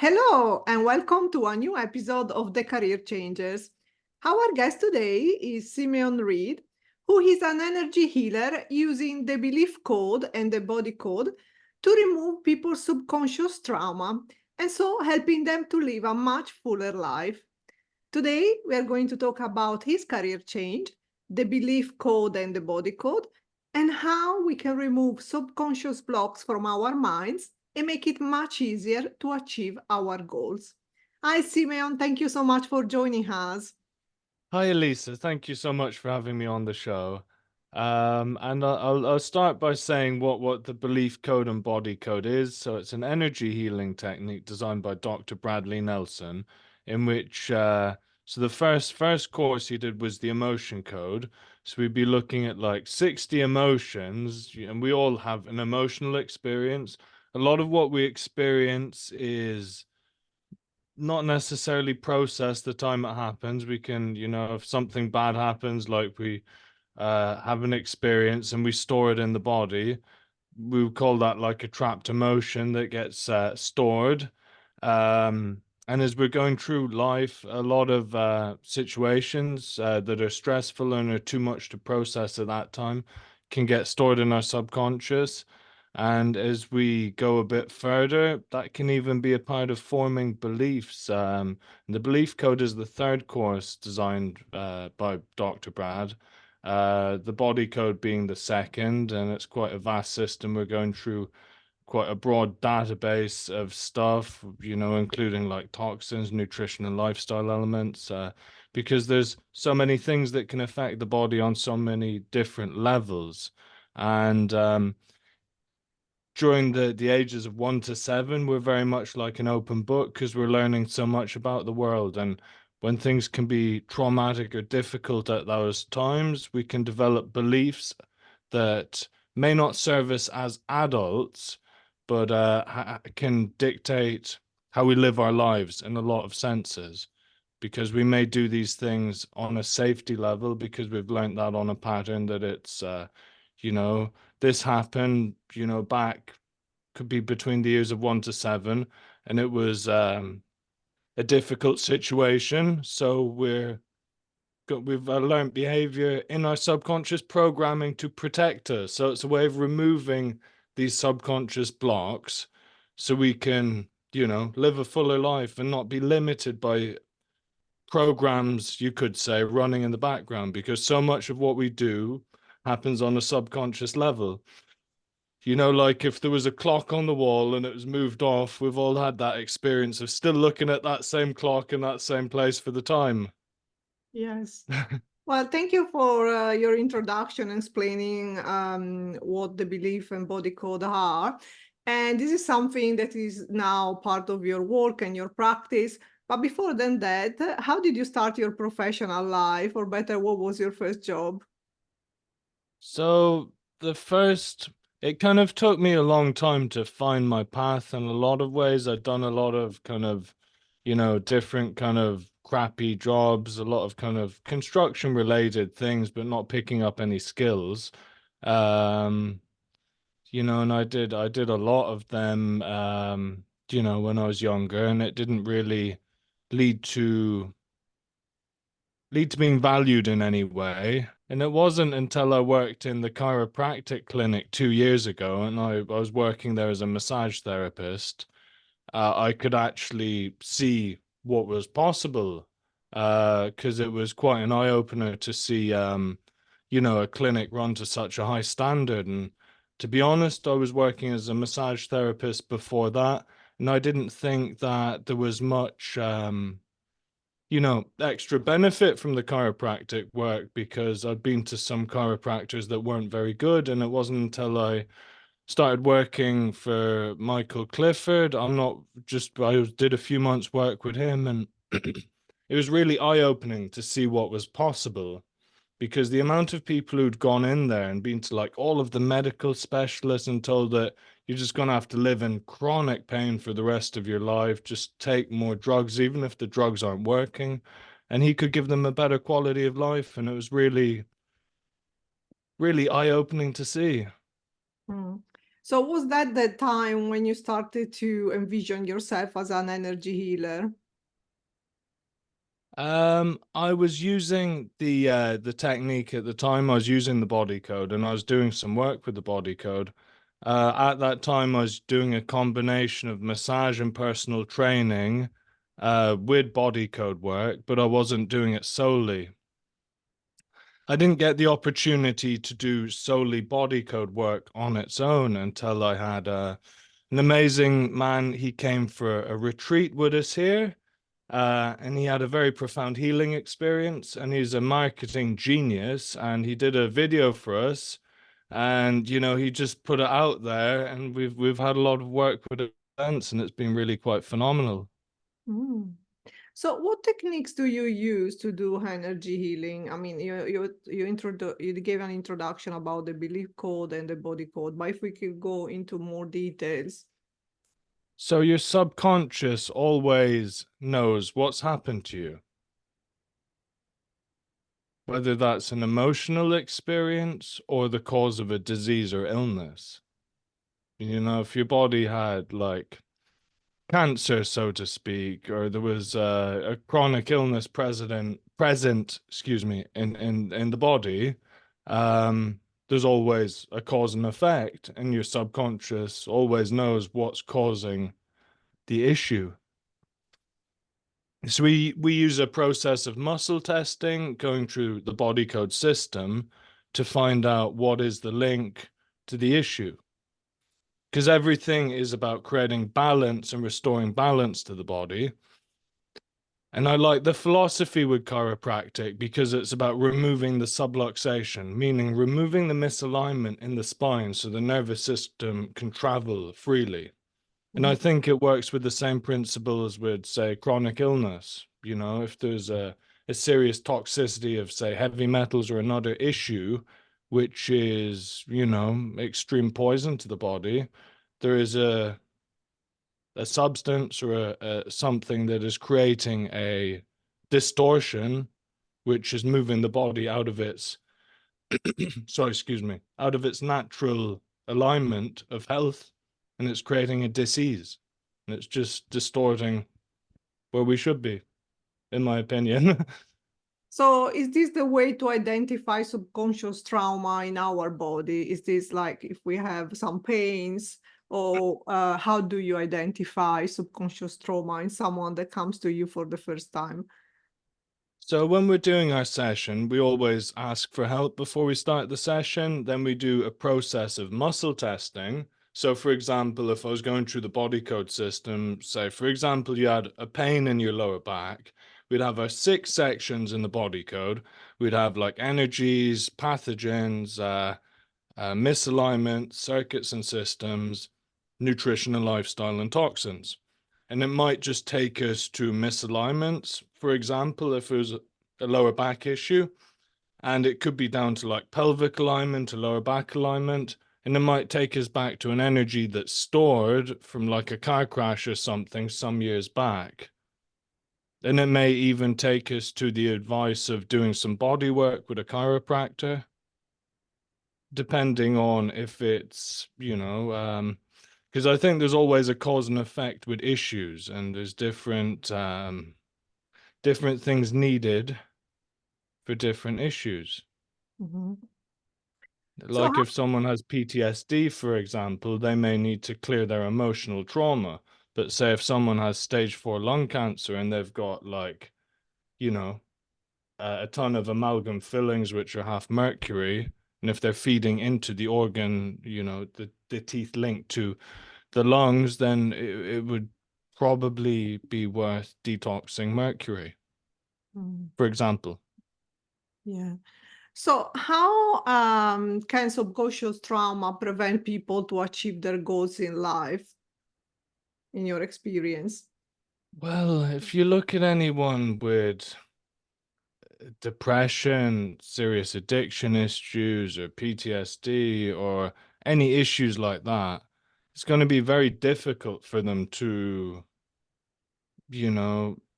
Hello, and welcome to a new episode of The Career Changers. Our guest today is Simeon Reed, who is an energy healer using the belief code and the body code to remove people's subconscious trauma and so helping them to live a much fuller life. Today, we are going to talk about his career change, the belief code and the body code, and how we can remove subconscious blocks from our minds and make it much easier to achieve our goals. Hi, Simeon. Thank you so much for joining us. Hi, Elisa. Thank you so much for having me on the show. And I'll start by saying what the belief code and body code is. So it's an energy healing technique designed by Dr. Bradley Nelson, in which so the first course he did was the emotion code. So we'd be looking at like 60 emotions, and we all have an emotional experience. A lot of what we experience is not necessarily process the time it happens. We can, if something bad happens, like we have an experience and we store it in the body, we would call that like a trapped emotion that gets stored. And as we're going through life, a lot of situations that are stressful and are too much to process at that time can get stored in our subconscious. And as we go a bit further, that can even be a part of forming beliefs. And the belief code is the third course designed by Dr. Brad. The body code being the second, and it's quite a vast system. We're going through quite a broad database of stuff, including like toxins, nutrition, and lifestyle elements, because there's so many things that can affect the body on so many different levels. And during the ages of 1 to 7, we're very much like an open book because we're learning so much about the world. And when things can be traumatic or difficult at those times, we can develop beliefs that may not serve us as adults, but can dictate how we live our lives in a lot of senses. Because we may do these things on a safety level because we've learned that on a pattern that it's, you know, this happened, back could be between the years of 1 to 7, and it was a difficult situation. So we've learned behavior in our subconscious programming to protect us. So it's a way of removing these subconscious blocks so we can, live a fuller life and not be limited by programs, you could say, running in the background, because so much of what we do happens on a subconscious level. Like if there was a clock on the wall and it was moved off, we've all had that experience of still looking at that same clock in that same place for the time. Yes. Well, thank you for your introduction explaining what the belief and body code are. And this is something that is now part of your work and your practice. But before then that, how did you start your professional life? Or better, what was your first job? So it kind of took me a long time to find my path in a lot of ways. I'd done a lot of kind of, different kind of crappy jobs, a lot of kind of construction related things, but not picking up any skills. Um, and I did a lot of them, when I was younger, and it didn't really lead to being valued in any way. And it wasn't until I worked in the chiropractic clinic 2 years ago, and I was working there as a massage therapist, I could actually see what was possible. Because it was quite an eye opener to see, a clinic run to such a high standard. And to be honest, I was working as a massage therapist before that, and I didn't think that there was much, extra benefit from the chiropractic work, because I'd been to some chiropractors that weren't very good. And it wasn't until I started working for Michael Clifford, I did a few months work with him, and it was really eye-opening to see what was possible, because the amount of people who'd gone in there and been to like all of the medical specialists and told that you're just going to have to live in chronic pain for the rest of your life, just take more drugs, even if the drugs aren't working, and he could give them a better quality of life. And it was really, really eye-opening to see. Mm. So was that the time when you started to envision yourself as an energy healer? I was using the technique at the time. I was using the body code, and I was doing some work with the body code. At that time, I was doing a combination of massage and personal training, with body code work, but I wasn't doing it solely. I didn't get the opportunity to do solely body code work on its own until I had an amazing man. He came for a retreat with us here, and he had a very profound healing experience, and he's a marketing genius, and he did a video for us, and he just put it out there, and we've had a lot of work with it since, and it's been really quite phenomenal. Mm. So what techniques do you use to do energy healing? I mean, you gave an introduction about the belief code and the body code, but if we could go into more details. So your subconscious always knows what's happened to you, whether that's an emotional experience or the cause of a disease or illness. If your body had like cancer, so to speak, or there was a chronic illness present, excuse me, in the body, there's always a cause and effect, and your subconscious always knows what's causing the issue. So we use a process of muscle testing, going through the body code system to find out what is the link to the issue. Because everything is about creating balance and restoring balance to the body. And I like the philosophy with chiropractic because it's about removing the subluxation, meaning removing the misalignment in the spine so the nervous system can travel freely. And I think it works with the same principle as with, say, chronic illness. If there's a serious toxicity of, say, heavy metals or another issue, which is, extreme poison to the body, there is a substance or something that is creating a distortion, which is moving the body out of its, sorry, excuse me, out of its natural alignment of health, and it's creating a disease, and it's just distorting where we should be, in my opinion. So is this the way to identify subconscious trauma in our body? Is this like if we have some pains, or how do you identify subconscious trauma in someone that comes to you for the first time? So when we're doing our session, we always ask for help before we start the session. Then we do a process of muscle testing. So for example, if I was going through the body code system, say, for example, you had a pain in your lower back, we'd have our 6 sections in the body code. We'd have like energies, pathogens, misalignment, circuits and systems, nutrition and lifestyle, and toxins. And it might just take us to misalignments, for example, if it was a lower back issue, and it could be down to like pelvic alignment or lower back alignment. And it might take us back to an energy that's stored from like a car crash or something some years back. And it may even take us to the advice of doing some body work with a chiropractor, depending on if it's, because I think there's always a cause and effect with issues, and there's different things needed for different issues. Mhm. So Like if someone has PTSD, for example, they may need to clear their emotional trauma. But say if someone has stage 4 lung cancer and they've got like, you know, a ton of amalgam fillings which are half mercury, and if they're feeding into the organ, the teeth linked to the lungs, then it would probably be worth detoxing mercury, Mm, for example. yeah. So how can subconscious trauma prevent people to achieve their goals in life, in your experience? Well, if you look at anyone with depression, serious addiction issues, or PTSD, or any issues like that, it's going to be very difficult for them to,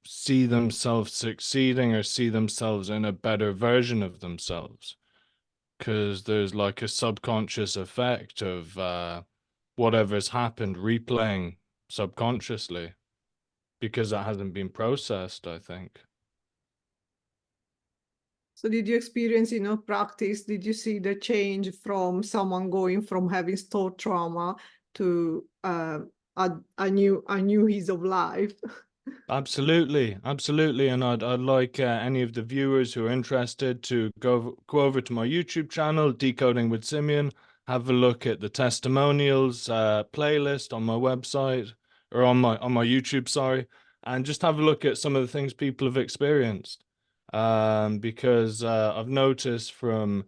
see themselves succeeding or see themselves in a better version of themselves. Because there's like a subconscious effect of whatever's happened replaying subconsciously because it hasn't been processed, I think. So did you experience in your practice, did you see the change from someone going from having store trauma to a new ease of life? Absolutely, absolutely, and I'd like any of the viewers who are interested to go over to my YouTube channel, Decoding with Simeon, have a look at the testimonials playlist on my website or on my YouTube, sorry, and just have a look at some of the things people have experienced. Because I've noticed from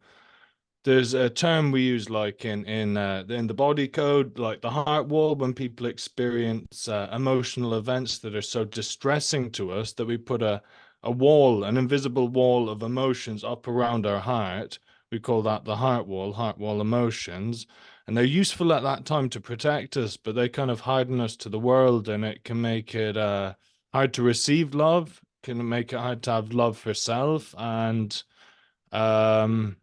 there's a term we use like in the body code, like the heart wall, when people experience emotional events that are so distressing to us that we put a wall, an invisible wall of emotions up around our heart. We call that the heart wall emotions, and they're useful at that time to protect us, but they kind of harden us to the world, and it can make it hard to receive love, can make it hard to have love for self, and um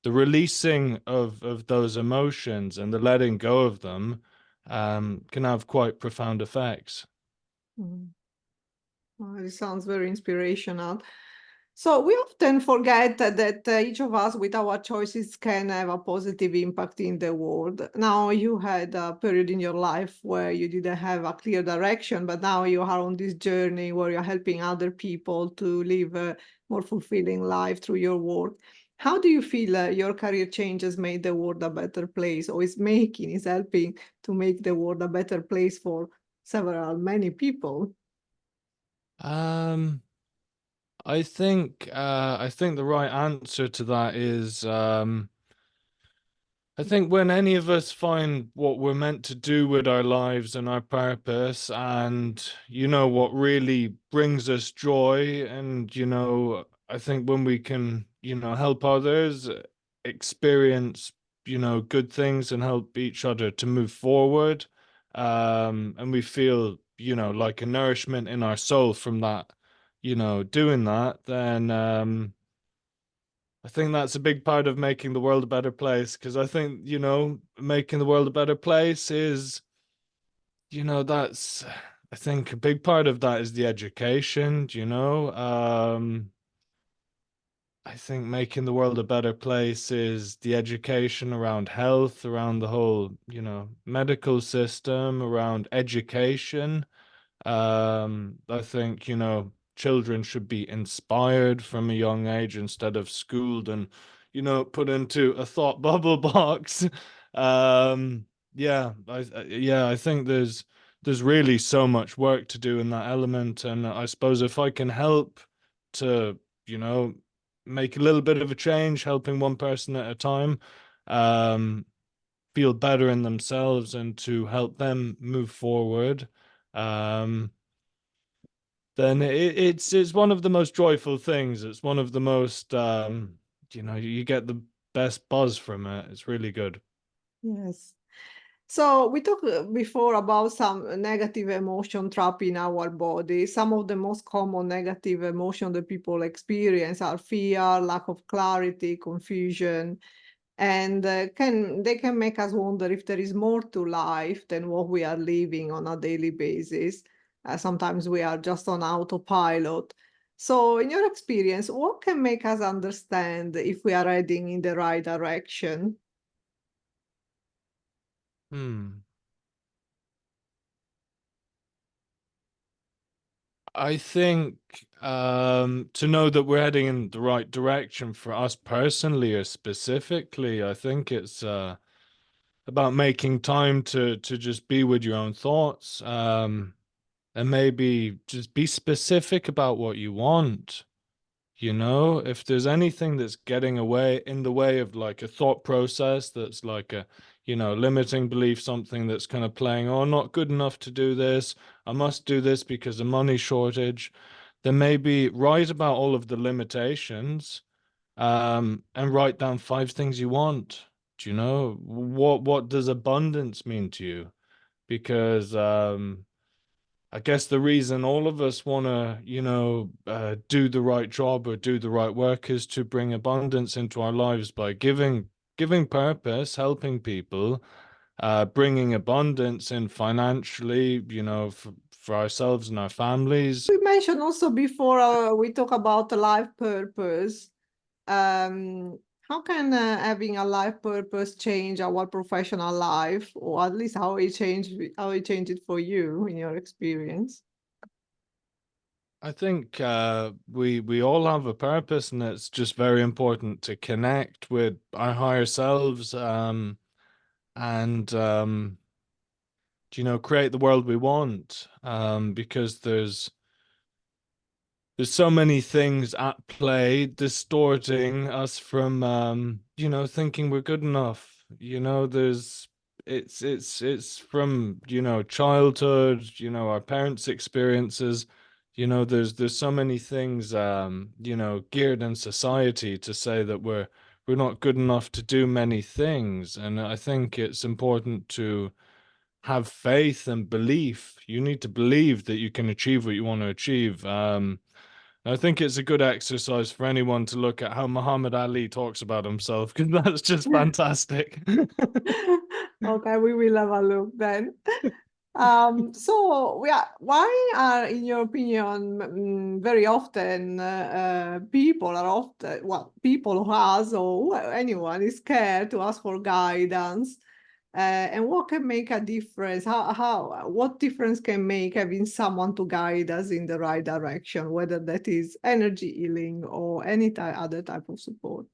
the releasing of those emotions and the letting go of them can have quite profound effects. Mm. Oh, it sounds very inspirational. So we often forget that each of us with our choices can have a positive impact in the world. Now you had a period in your life where you didn't have a clear direction, but now you are on this journey where you're helping other people to live a more fulfilling life through your work. How do you feel your career changes made the world a better place, or is helping to make the world a better place for many people? Um, I think the right answer to that is I think when any of us find what we're meant to do with our lives and our purpose, and what really brings us joy, and I think when we can, help others experience, good things and help each other to move forward, and we feel, like a nourishment in our soul from that, doing that, then I think that's a big part of making the world a better place, because I think, making the world a better place is, that's, I think a big part of that is the education, I think making the world a better place is the education around health, around the whole, medical system, around education. I think, children should be inspired from a young age instead of schooled and, put into a thought bubble box. Um, yeah, I think there's really so much work to do in that element. And I suppose if I can help to, you know, make a little bit of a change, helping one person at a time, um, feel better in themselves and to help them move forward, um, then it's one of the most joyful things. It's one of the most you get the best buzz from it. It's really good. Yes. So we talked before about some negative emotion trap in our body. Some of the most common negative emotion that people experience are fear, lack of clarity, confusion, and they can make us wonder if there is more to life than what we are living on a daily basis. Sometimes we are just on autopilot. So, in your experience, what can make us understand if we are heading in the right direction? Hmm. I think to know that we're heading in the right direction for us personally or specifically, I think it's about making time to just be with your own thoughts, and maybe just be specific about what you want. If there's anything that's getting away in the way of like a thought process that's like a, limiting belief, something that's kind of playing, oh, not good enough to do this, I must do this because of money shortage, then maybe write about all of the limitations, and write down 5 things you want. Do you know what does abundance mean to you? Because I guess the reason all of us want to, do the right job or do the right work is to bring abundance into our lives by giving purpose, helping people, bringing abundance in financially, for ourselves and our families. We mentioned also before we talk about the life purpose. How can having a life purpose change our professional life, or at least how it changed it for you in your experience? I think we all have a purpose, and it's just very important to connect with our higher selves, and create the world we want. Because there's so many things at play distorting us from thinking we're good enough. There's it's from childhood, our parents' experiences. There's so many things geared in society to say that we're not good enough to do many things. And I think it's important to have faith and belief. You need to believe that you can achieve what you want to achieve. I think it's a good exercise for anyone to look at how Muhammad Ali talks about himself, because that's just fantastic. Okay, we will have a look then. So why are, in your opinion, very often people who ask, or anyone is scared to ask for guidance, and what can make a difference? What difference can make having someone to guide us in the right direction, whether that is energy healing or any other type of support?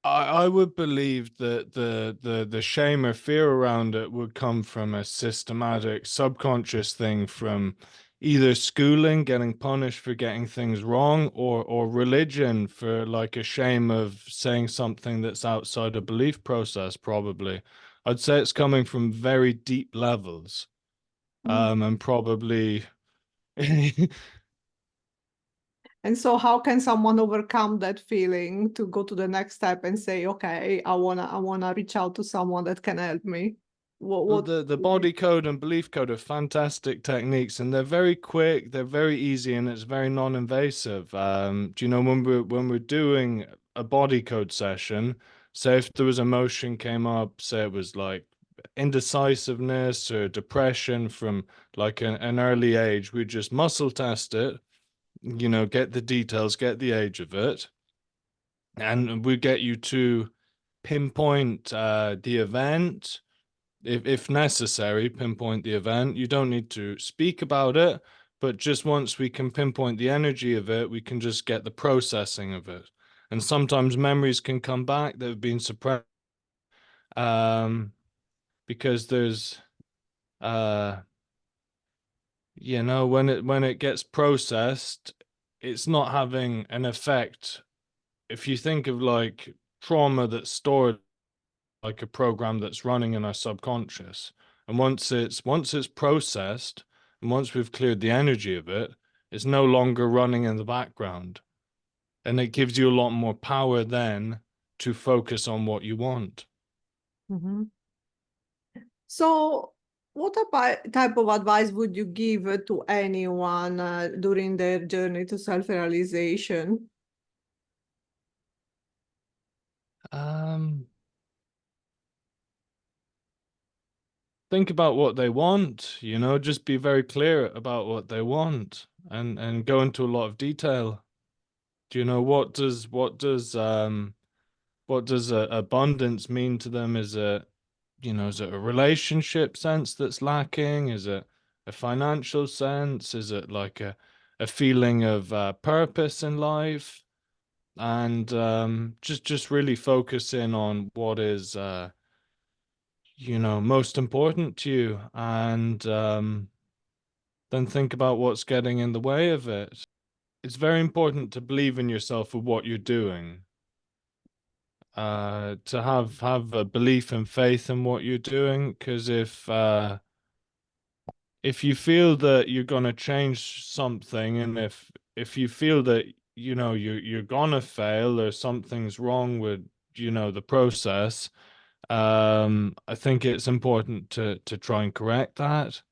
I would believe that the shame or fear around it would come from a systematic subconscious thing, from either schooling, getting punished for getting things wrong, or religion, for like a shame of saying something that's outside a belief process, probably. I'd say it's coming from very deep levels. And probably And so how can someone overcome that feeling to go to the next step and say, okay, I wanna reach out to someone that can help me? What Well, what the body code and belief code are fantastic techniques, and they're very quick, they're very easy, and it's very non-invasive. Do you know, when we're doing a body code session, say if there was emotion came up, say it was like indecisiveness or depression from like an early age, we just muscle test it, get the details, get the age of it, and we get you to pinpoint the event. If necessary, pinpoint the event. You don't need to speak about it, but just once we can pinpoint the energy of it, we can just get the processing of it. And sometimes memories can come back that have been suppressed, um, because there's when it gets processed, it's not having an effect. If you think of like trauma that's stored, like a program that's running in our subconscious. And once it's processed, and once we've cleared the energy of it, it's no longer running in the background. And it gives you a lot more power then to focus on what you want. Mhm. So what type of advice would you give to anyone during their journey to self-realization? Um, think about what they want, just be very clear about what they want, and go into a lot of detail. Do you know what does abundance mean to them? Is it a relationship sense that's lacking? Is it a financial sense? Is it like a feeling of purpose in life? And just really focus in on what is most important to you, and then think about what's getting in the way of it. It's very important to believe in yourself with what you're doing. To have a belief and faith in what you're doing, because if you feel that you're gonna change something, and if you feel that you're gonna fail, or something's wrong with the process, I think it's important to try and correct that.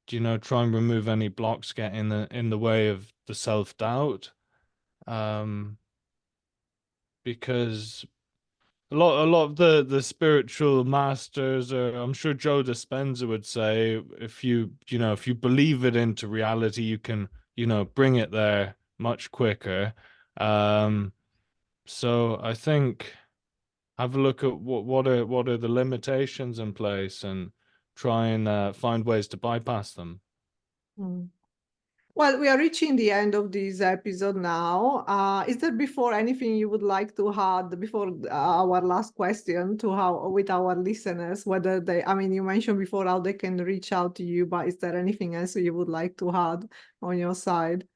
Try and remove any blocks get in the way of the self-doubt, because a lot of the spiritual masters, or I'm sure Joe Dispenza would say, if if you believe it into reality, you can, bring it there much quicker. Um, so I think have a look at what are the limitations in place and try and find ways to bypass them. Mm. Well, we are reaching the end of this episode now. Is there before anything you would like to add before our last question to how with our listeners, whether they, I mean, you mentioned before how they can reach out to you, but is there anything else you would like to add on your side?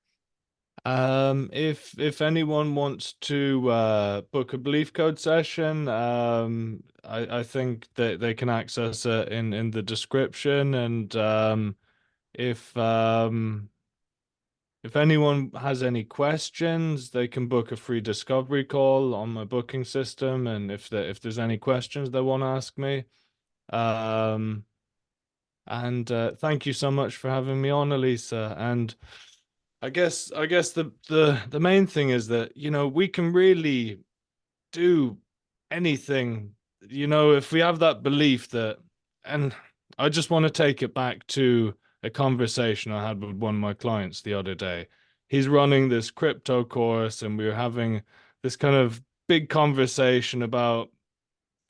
If anyone wants to book a belief code session, I think that they can access it in the description. And if anyone has any questions, they can book a free discovery call on my booking system. And if there's any questions they want to ask me, um, and thank you so much for having me on, Elisa. And I guess the main thing is that, we can really do anything, if we have that belief that, and I just want to take it back to a conversation I had with one of my clients the other day. He's running this crypto course, and we were having this kind of big conversation about,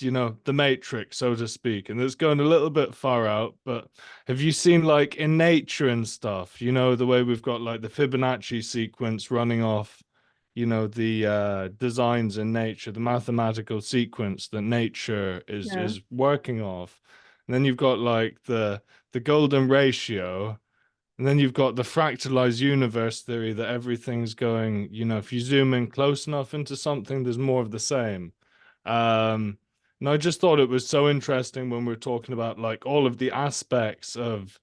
the matrix, so to speak. And it's going a little bit far out, but have you seen, like, in nature and stuff, the way we've got like the Fibonacci sequence running off, the designs in nature, the mathematical sequence that nature is Yeah. is working off. And then you've got like the golden ratio, and then you've got the fractalized universe theory that everything's going, if you zoom in close enough into something, there's more of the same. Um, and I just thought it was so interesting when we're talking about like all of the aspects of,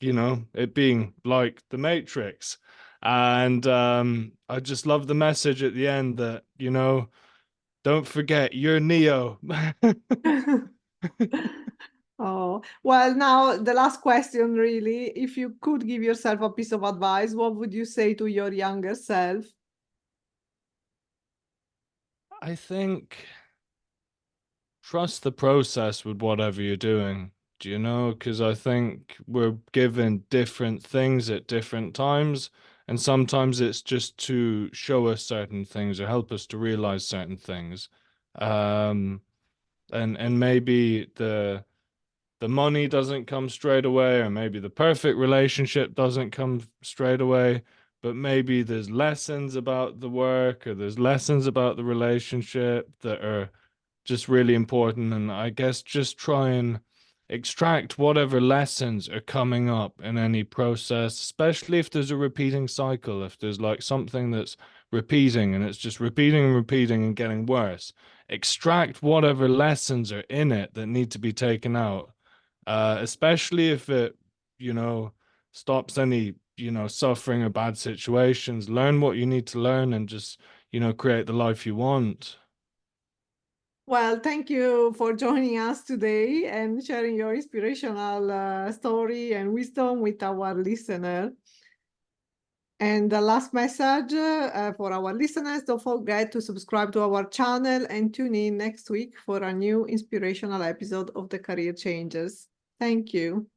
it being like the Matrix. And I just love the message at the end that, don't forget you're Neo. Oh, well, now the last question, really. If you could give yourself a piece of advice, what would you say to your younger self? I think trust the process with whatever you're doing. Do you know? Because I think we're given different things at different times, and sometimes it's just to show us certain things or help us to realize certain things. Um, and maybe the money doesn't come straight away, or maybe the perfect relationship doesn't come straight away, but maybe there's lessons about the work, or there's lessons about the relationship that are just really important. And I guess just try and extract whatever lessons are coming up in any process, especially if there's a repeating cycle, if there's like something that's repeating and it's just repeating and repeating and getting worse. Extract whatever lessons are in it that need to be taken out, especially if it, stops any, suffering or bad situations. Learn what you need to learn and just, create the life you want. Well, thank you for joining us today and sharing your inspirational story and wisdom with our listener. And the last message for our listeners, don't forget to subscribe to our channel and tune in next week for a new inspirational episode of the Career Changers. Thank you.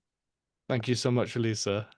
Thank you so much, Elisa.